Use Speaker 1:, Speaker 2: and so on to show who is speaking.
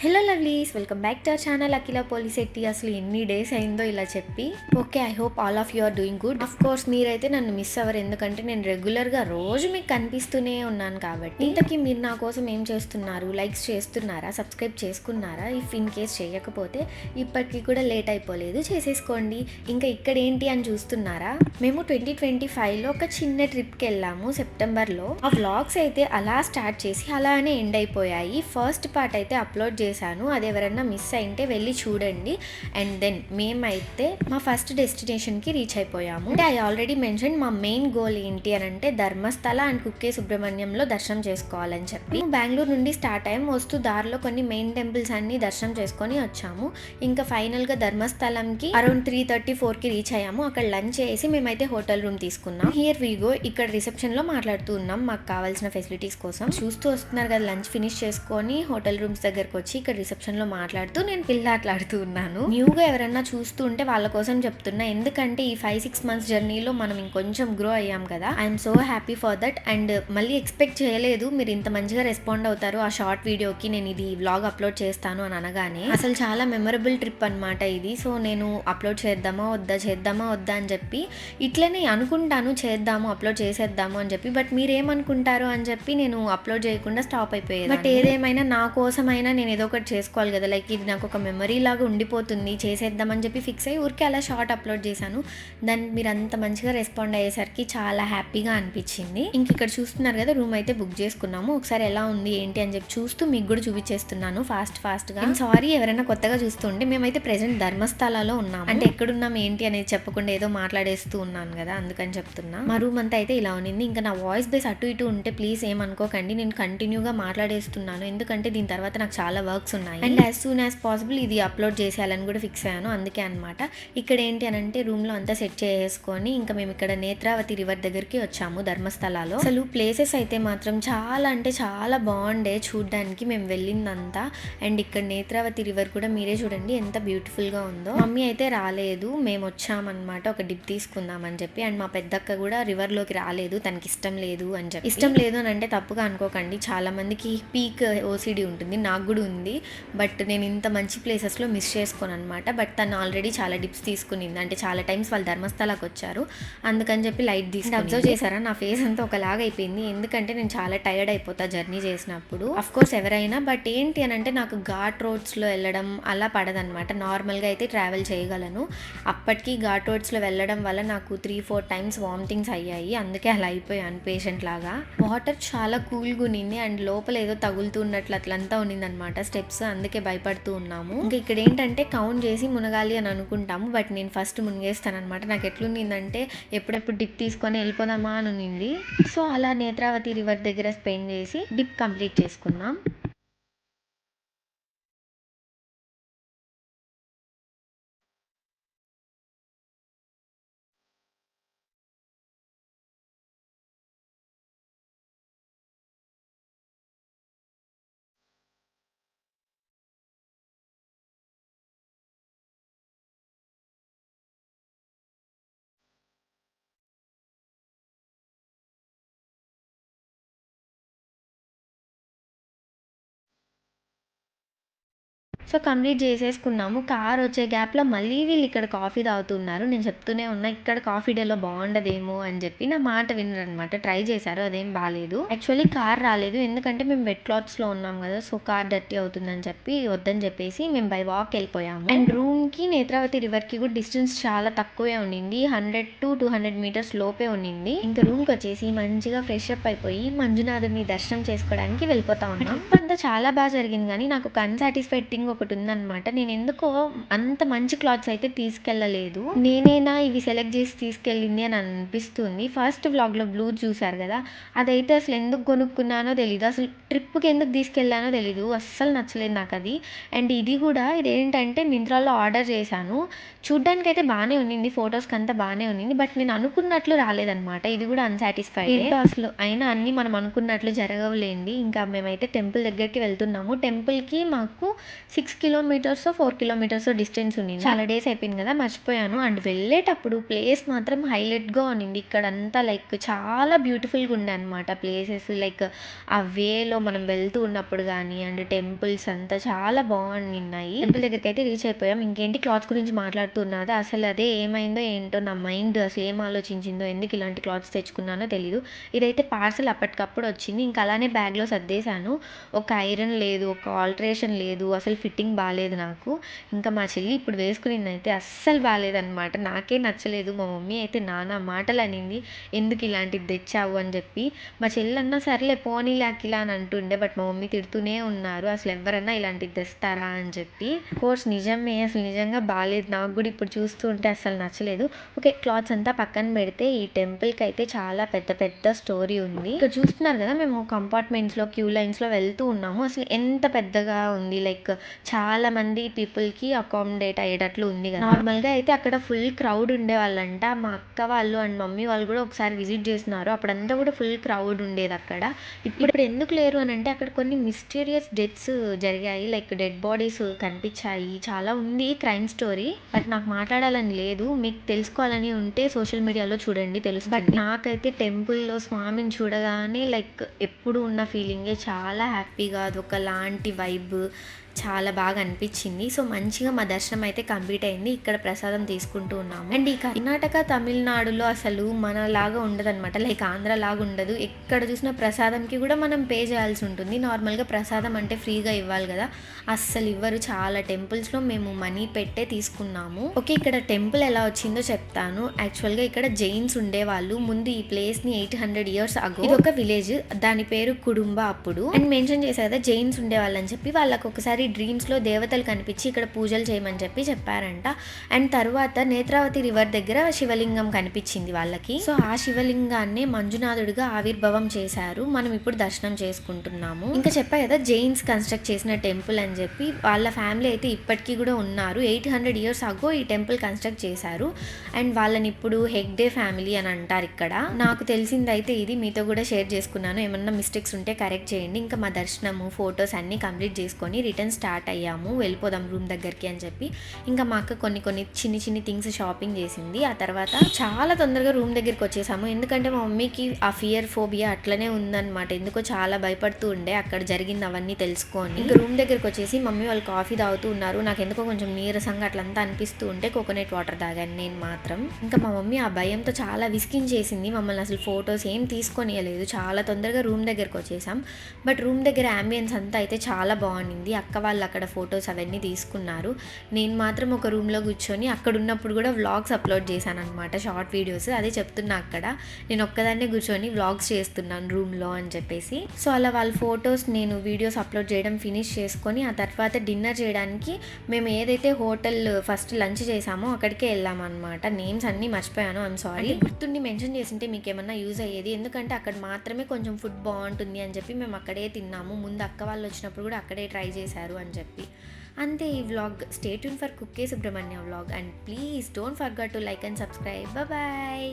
Speaker 1: Hello lovelies, welcome back to our channel Akhila Polisetti. అసలు ఎన్ని days అయిందో ఇలా చెప్పి. Okay, I hope all of you are doing good. Of course మీరైతే నన్ను మిస్ అవ్వరు, ఎందుకంటే నేను రెగ్యులర్గా రోజు మీకు కనిపిస్తూనే ఉన్నాను కాబట్టి. ఇంతకీ మీరు నా కోసం ఏం చేస్తున్నారు? లైక్స్ చేస్తున్నారా? సబ్స్క్రైబ్ చేసుకున్నారా? ఇఫ్ ఇన్ కేస్ చేయకపోతే ఇప్పటికీ కూడా లేట్ అయిపోలేదు, చేసేసుకోండి. ఇంకా ఇక్కడ ఏంటి అని చూస్తున్నారా? మేము 2025లో ఒక చిన్న ట్రిప్కి వెళ్ళాము సెప్టెంబర్లో. ఆ వ్లాగ్స్ అయితే అలా స్టార్ట్ చేసి అలానే ఎండ్ అయిపోయాయి. ఫస్ట్ పార్ట్ అయితే అప్లోడ్ చేశాను, అది ఎవరైనా మిస్ అయింటే వెళ్ళి చూడండి. అండ్ దెన్ మేమైతే మా ఫస్ట్ డెస్టినేషన్కి రీచ్ అయిపోయాము. అంటే ఐ ఆల్రెడీ మెన్షన్ మా మెయిన్ గోల్ ఏంటి అని అంటే ధర్మస్థల అండ్ కుక్కే సుబ్రహ్మణ్యంలో దర్శనం చేసుకోవాలని చెప్పి. బెంగళూరు నుండి స్టార్ట్ అయ్యాము. వస్తూ దారిలో కొన్ని మెయిన్ టెంపుల్స్ అన్ని దర్శనం చేసుకొని వచ్చాము. ఇంకా ఫైనల్గా ధర్మస్థలంకి అరౌండ్ 3:34కి రీచ్ అయ్యాము. అక్కడ లంచ్ చేసి మేమైతే హోటల్ రూమ్ తీసుకున్నాం. Here we go. ఇక్కడ రిసెప్షన్లో మాట్లాడుతూ ఉన్నాం మాకు కావాల్సిన ఫెసిలిటీస్ కోసం. చూస్తూ వస్తున్నారు కదా, లంచ్ ఫినిష్ చేసుకొని హోటల్ రూమ్స్ దగ్గరకు వచ్చి ఇక్కడ రిసెప్షన్లో మాట్లాడుతూ నేను పిల్లాట్లాడుతూ ఉన్నాను. న్యూగా ఎవరన్నా చూస్తూ ఉంటే వాళ్ళ కోసం చెప్తున్నా, ఎందుకంటే ఈ 5-6 మంత్స్ జర్నీలో మనం ఇంకొంచెం గ్రో అయ్యాం కదా. I'm so happy for that. And మళ్ళీ ఎక్స్పెక్ట్ చేయలేదు మీరు ఇంత మంచిగా రెస్పాండ్ అవుతారు ఆ షార్ట్ వీడియోకి. నేను ఇది వ్లాగ్ అప్లోడ్ చేస్తాను అని అనగానే అసలు చాలా మెమరబుల్ ట్రిప్ అనమాట ఇది. సో నేను అప్లోడ్ చేద్దామా వద్దా అని చెప్పి ఇట్లనే అనుకుంటాను, చేద్దాము అప్లోడ్ చేసేద్దాము అని చెప్పి. బట్ మీరేమనుకుంటారు అని చెప్పి నేను అప్లోడ్ చేయకుండా స్టాప్ అయిపోయాను. బట్ ఏదేమైనా నా కోసమైనా నేను ఏదో ఒకటి చేసుకోవాలి కదా. లైక్ ఇది నాకు ఒక మెమరీ లాగా ఉండిపోతుంది, చేసేద్దామని చెప్పి ఫిక్స్ అయ్యి ఊరికే అలా షార్ట్ అప్లోడ్ చేశాను. దాన్ని మీరు అంత మంచిగా రెస్పాండ్ అయ్యేసరికి చాలా హ్యాపీగా అనిపించింది. ఇంక ఇక్కడ చూస్తున్నారు కదా, రూమ్ అయితే బుక్ చేసుకున్నాము. ఒకసారి ఎలా ఉంది ఏంటి అని చెప్పి చూస్తూ మీకు కూడా చూపించేస్తున్నాను ఫాస్ట్గా. సారీ ఎవరైనా కొత్తగా చూస్తుంటే, మేమైతే ప్రెసెంట్ ధర్మస్థలలో ఉన్నాము. అంటే ఎక్కడున్నాం ఏంటి అనేది చెప్పకుండా ఏదో మాట్లాడేస్తూ ఉన్నాను కదా, అందుకని చెప్తున్నా. మా రూమ్ అంతా అయితే ఇలా ఉంది. ఇంకా నా వాయిస్ బేస్ అటు ఇటు ఉంటే ప్లీజ్ ఏమనుకోకండి, నేను కంటిన్యూగా మాట్లాడేస్తున్నాను, ఎందుకంటే దీని తర్వాత నాకు చాలా వర్క్స్ ఉన్నాయి. And as soon as possible ఇది అప్లోడ్ చేసేయాలని కూడా ఫిక్స్ అయ్యాను, అందుకే అనమాట. ఇక్కడ ఏంటి అని అంటే రూమ్లో అంతా సెట్ చేసుకొని ఇంకా మేము ఇక్కడ నేత్రావతి రివర్ దగ్గరికి వచ్చాము ధర్మస్థలాలో. అసలు ప్లేసెస్ అయితే మాత్రం చాలా అంటే చాలా బాగుండే చూడడానికి మేము వెళ్ళిందంతా. అండ్ ఇక్కడ నేత్రావతి రివర్ కూడా మీరే చూడండి ఎంత బ్యూటిఫుల్గా ఉందో. మమ్మీ అయితే రాలేదు, మేము వచ్చామన్నమాట ఒక డిప్ తీసుకుందామని చెప్పి. అండ్ మా పెద్దక్క కూడా రివర్లోకి రాలేదు, తనకి ఇష్టం లేదు అని చెప్పి. ఇష్టం లేదు అని అంటే తప్పుగా అనుకోకండి, చాలా మందికి పీక్ ఓసిడి ఉంటుంది, నాకు కూడా ఉంది. బట్ నేను ఇంత మంచి ప్లేసెస్లో మిస్ చేసుకోను అనమాట. బట్ తను ఆల్రెడీ చాలా డిప్స్ తీసుకునింది, అంటే చాలా టైమ్స్ వాళ్ళు ధర్మస్థలాకి వచ్చారు, అందుకని చెప్పి లైట్ తీసుకుని. అబ్జర్వ్ చేశారా, నా ఫేస్ అంతా ఒకలాగా అయిపోయింది, ఎందుకంటే నేను చాలా టైర్డ్ అయిపోతా జర్నీ చేసినప్పుడు. అఫ్ కోర్స్ ఎవరైనా. బట్ ఏంటి అని అంటే నాకు ఘాట్ రోడ్స్లో వెళ్ళడం అలా పడదనమాట. నార్మల్గా అయితే ట్రావెల్ చేయగలను. అప్పటికి ఘాట్ రోడ్స్లో వెళ్ళడం వల్ల నాకు 3-4 టైమ్స్ వామిటింగ్స్ అయ్యాయి, అందుకే అలా అయిపోయాను పేషెంట్ లాగా. వాటర్ చాలా కూల్గా ఉన్నింది అండ్ లోపల ఏదో తగులుతున్నట్లు అట్లంతా ఉన్నింది అనమాట స్టెప్స్, అందుకే భయపడుతూ ఉన్నాము. ఇంకా ఇక్కడ ఏంటంటే కౌంట్ చేసి మునగాలి అని అనుకుంటాము, బట్ నేను ఫస్ట్ మునిగేస్తాను అనమాట. నాకు ఎట్లుండిందంటే ఎప్పుడెప్పుడు డిప్ తీసుకొని వెళ్ళిపోదామా అని ఉన్నింది. సో అలా నేత్రావతి రివర్ దగ్గర స్పెండ్ చేసి డిప్ కంప్లీట్ చేసుకున్నాం. సో కంప్లీట్ చేసేసుకున్నాము. కార్ వచ్చే గ్యాప్లో మళ్ళీ వీళ్ళు ఇక్కడ కాఫీ తాగుతున్నారు. నేను చెప్తూనే ఉన్నా ఇక్కడ కాఫీ డేలో బాగుండదేమో అని చెప్పి. నా మాట వినరనమాట, ట్రై చేశారు, అదేం బాగాలేదు. యాక్చువల్లీ కార్ రాలేదు, ఎందుకంటే మేము వెట్ క్లాత్స్లో ఉన్నాం కదా, సో కార్ డర్టీ అవుతుందని చెప్పి వద్దని చెప్పేసి మేము బై వాక్ వెళ్ళిపోయాము. అండ్ రూమ్కి నేత్రావతి రివర్కి కూడా డిస్టెన్స్ చాలా తక్కువే ఉండింది, 100 to 200 మీటర్స్ లోపే ఉండింది. ఇంకా రూమ్కి వచ్చేసి మంచిగా ఫ్రెష్ అప్ అయిపోయి మంజునాథుని దర్శనం చేసుకోవడానికి వెళ్ళిపోతా ఉన్నాం. అంతా చాలా బాగా జరిగింది, కానీ నాకు ఒక అన్సాటిస్ఫైడ్ థింగ్ ఒకటి ఉందన్నమాట. నేను ఎందుకో అంత మంచి క్లాత్స్ అయితే తీసుకెళ్ళలేదు, నేనేనా ఇవి సెలెక్ట్ చేసి తీసుకెళ్ళింది అని అనిపిస్తుంది. ఫస్ట్ వ్లాగ్లో బ్లూ చూసారు కదా, అదైతే అసలు ఎందుకు కొనుక్కున్నానో తెలీదు, అసలు ట్రిప్కి ఎందుకు తీసుకెళ్ళానో తెలీదు, అస్సలు నచ్చలేదు నాకు అది. అండ్ ఇది కూడా ఇదేంటంటే మింత్రాలో ఆర్డర్ చేశాను, చూడ్డానికి అయితే బాగానే ఉన్నింది, ఫొటోస్కి అంతా బాగానే ఉన్నింది, బట్ నేను అనుకున్నట్లు రాలేదన్నమాట. ఇది కూడా అన్సాటిస్ఫైడ్. ఏంటో అసలు అయినా అన్నీ మనం అనుకున్నట్లు జరగవులేండి. ఇంకా మేమైతే టెంపుల్ దగ్గరికి వెళ్తున్నాము. టెంపుల్కి మాకు 6 కిలోమీటర్సో 4 కిలోమీటర్సో డిస్టెన్స్ ఉండింది. చాలా డేస్ అయిపోయింది కదా మర్చిపోయాను. అండ్ వెళ్ళేటప్పుడు ప్లేస్ మాత్రం హైలైట్‌గా ఉండింది. ఇక్కడంతా లైక్ చాలా బ్యూటిఫుల్‌గా ఉండే అనమాట ప్లేసెస్. లైక్ ఆ వేలో మనం వెళ్తూ ఉన్నప్పుడు గానీ అండ్ టెంపుల్స్ అంతా చాలా బాగున్నాయి. టెంపుల్ దగ్గరికైతే రీచ్ అయిపోయాం. ఇంకేంటి క్లాత్స్ గురించి మాట్లాడుతున్నది. అసలు అదే ఏమైందో ఏంటో, నా మైండ్ అసలు ఏం ఆలోచించిందో, ఎందుకు ఇలాంటి క్లాత్స్ తెచ్చుకున్నానో తెలీదు. ఇదైతే పార్సెల్ అప్పటికప్పుడు వచ్చింది. ఇంకా అలానే బ్యాగ్‌లో సర్దేశాను. ఒక ఐరన్ లేదు, ఒక ఆల్టరేషన్ లేదు, అసలు ఫిట్టింగ్ బాలేదు నాకు. ఇంకా మా చెల్లి ఇప్పుడు వేసుకునిందయితే అస్సలు బాలేదనమాట. నాకే నచ్చలేదు. మా మమ్మీ అయితే నానా మాటలు అనింది, ఎందుకు ఇలాంటిది తెచ్చావు అని చెప్పి. మా చెల్లి అన్నా సర్లే పోనీలే అఖిల అని అంటుండే. బట్ మా మమ్మీ తిడుతూనే ఉన్నారు, అసలు ఎవరన్నా ఇలాంటిది తెస్తారా అని చెప్పి. కోర్స్ నిజమే, అసలు నిజంగా బాలేదు. నాకు కూడా ఇప్పుడు చూస్తూ ఉంటే అసలు నచ్చలేదు. ఓకే, క్లాత్స్ అంతా పక్కన పెడితే ఈ టెంపుల్కి అయితే చాలా పెద్ద పెద్ద స్టోరీ ఉంది. ఇక్కడ చూస్తున్నారు కదా, మేము కంపార్ట్మెంట్స్లో క్యూ లైన్స్లో వెళ్తూ ఉన్నాము. అసలు ఎంత పెద్దగా ఉంది, లైక్ చాలా మంది పీపుల్కి అకామిడేట్ అయ్యేటట్లు ఉంది కదా. నార్మల్గా అయితే అక్కడ ఫుల్ క్రౌడ్ ఉండేవాళ్ళంట. మా అక్క వాళ్ళు అండ్ మమ్మీ వాళ్ళు కూడా ఒకసారి విజిట్ చేస్తున్నారు. అప్పుడంతా కూడా ఫుల్ క్రౌడ్ ఉండేది అక్కడ. ఇప్పుడు ఎందుకు లేరు అని అంటే అక్కడ కొన్ని మిస్టీరియస్ డెత్స్ జరిగాయి. లైక్ డెడ్ బాడీస్ కనిపించాయి. చాలా ఉంది క్రైమ్ స్టోరీ. బట్ నాకు మాట్లాడాలని లేదు. మీకు తెలుసుకోవాలని ఉంటే సోషల్ మీడియాలో చూడండి, తెలుసు. బట్ నాకైతే టెంపుల్లో స్వామిని చూడగానే లైక్ ఎప్పుడు ఉన్న ఫీలింగే, చాలా హ్యాపీగా, అదొకలాంటి వైబ్, చాలా బాగా అనిపించింది. సో మంచిగా మా దర్శనం అయితే కంప్లీట్ అయింది. ఇక్కడ ప్రసాదం తీసుకుంటూ ఉన్నాము. అండ్ ఈ కర్ణాటక, తమిళనాడులో అసలు మనలాగా ఉండదన్నమాట. లైక్ ఆంధ్ర లాగా ఉండదు. ఎక్కడ చూసినా ప్రసాదంకి కూడా మనం పే చేయాల్సి ఉంటుంది. నార్మల్గా ప్రసాదం అంటే ఫ్రీగా ఇవ్వాలి కదా, అస్సలు ఇవ్వరు. చాలా టెంపుల్స్లో మేము మనీ పెట్టే తీసుకున్నాము. ఓకే, ఇక్కడ టెంపుల్ ఎలా వచ్చిందో చెప్తాను. యాక్చువల్గా ఇక్కడ జైన్స్ ఉండేవాళ్ళు. ముందు ఈ ప్లేస్ని 800 years అగో, ఇది ఒక విలేజ్, దాని పేరు కుడుంబ అప్పుడు. అండ్ మెన్షన్ చేశారు కదా జైన్స్ ఉండేవాళ్ళు అని చెప్పి. వాళ్ళకి ఒకసారి డ్రీమ్స్లో దేవతలు కనిపించి ఇక్కడ పూజలు చేయమని చెప్పి చెప్పారంట. అండ్ తర్వాత నేత్రావతి రివర్ దగ్గర శివలింగం కనిపించింది వాళ్ళకి. సో ఆ శివలింగాన్ని మంజునాథుడిగా ఆవిర్భావం చేశారు. మనం ఇప్పుడు దర్శనం చేసుకుంటున్నాము. ఇంకా చెప్పా కదా జైన్స్ కన్స్ట్రక్ట్ చేసిన టెంపుల్ అని చెప్పి. వాళ్ళ ఫ్యామిలీ అయితే ఇప్పటికీ కూడా ఉన్నారు. 800 years అగో ఈ టెంపుల్ కన్స్ట్రక్ట్ చేశారు. అండ్ వాళ్ళని ఇప్పుడు హెగ్డే ఫ్యామిలీ అని అంటారు ఇక్కడ. నాకు తెలిసిందైతే ఇది, మీతో కూడా షేర్ చేసుకున్నాను. ఏమన్నా మిస్టేక్స్ ఉంటే కరెక్ట్ చేయండి. ఇంకా మా దర్శనము, ఫొటోస్ అన్నీ కంప్లీట్ చేసుకొని రిటర్న్ స్టార్ట్ అయ్యాము. వెళ్ళిపోదాం రూమ్ దగ్గరికి అని చెప్పి. ఇంకా మా అక్క కొన్ని చిన్ని థింగ్స్ షాపింగ్ చేసింది. ఆ తర్వాత చాలా తొందరగా రూమ్ దగ్గరికి వచ్చేసాము. ఎందుకంటే మా మమ్మీకి ఆ ఫియర్, ఫోబియా అట్లనే ఉందన్నమాట. ఎందుకో చాలా భయపడుతూ ఉండే అక్కడ జరిగింది అవన్నీ తెలుసుకొని. ఇంకా రూమ్ దగ్గరికి వచ్చేసి మమ్మీ వాళ్ళు కాఫీ తాగుతూ ఉన్నారు. నాకు ఎందుకో కొంచెం నీరసంగా అట్లంతా అనిపిస్తూ ఉంటే కోకోనట్ వాటర్ తాగాను నేను మాత్రం. ఇంకా మా మమ్మీ ఆ భయంతో చాలా విసిగించేసింది మమ్మల్ని. అసలు ఫొటోస్ ఏం తీసుకొనియలేదు. చాలా తొందరగా రూమ్ దగ్గరికి వచ్చేసాం. బట్ రూమ్ దగ్గర అంబియన్స్ అంతా అయితే చాలా బాగుండింది. అక్క వాళ్ళు అక్కడ ఫొటోస్ అవన్నీ తీసుకున్నారు. నేను మాత్రం ఒక రూమ్లో కూర్చొని అక్కడ ఉన్నప్పుడు కూడా వ్లాగ్స్ అప్లోడ్ చేశాను అనమాట, షార్ట్ వీడియోస్. అదే చెప్తున్నా, అక్కడ నేను ఒక్కదాన్నే కూర్చొని వ్లాగ్స్ చేస్తున్నాను రూమ్లో అని చెప్పేసి. సో అలా వాళ్ళ ఫొటోస్, నేను వీడియోస్ అప్లోడ్ చేయడం ఫినిష్ చేసుకొని ఆ తర్వాత డిన్నర్ చేయడానికి మేము ఏదైతే హోటల్ ఫస్ట్ లంచ్ చేసామో అక్కడికే వెళ్ళామన్నమాట. నేమ్స్ అన్నీ మర్చిపోయాను, ఐఎమ్ సారీ. గుర్తుండి మెన్షన్ చేసింటే మీకు ఏమన్నా యూజ్ అయ్యేది. ఎందుకంటే అక్కడ మాత్రమే కొంచెం ఫుడ్ బాగుంటుంది అని చెప్పి మేము అక్కడే తిన్నాము. ముందు అక్క వాళ్ళు వచ్చినప్పుడు కూడా అక్కడే ట్రై చేశారు అని చెప్పి. అంతే ఈ vlog. Stay tune for Kukke Subrahmanya vlog and please don't forget to like and subscribe. Bye.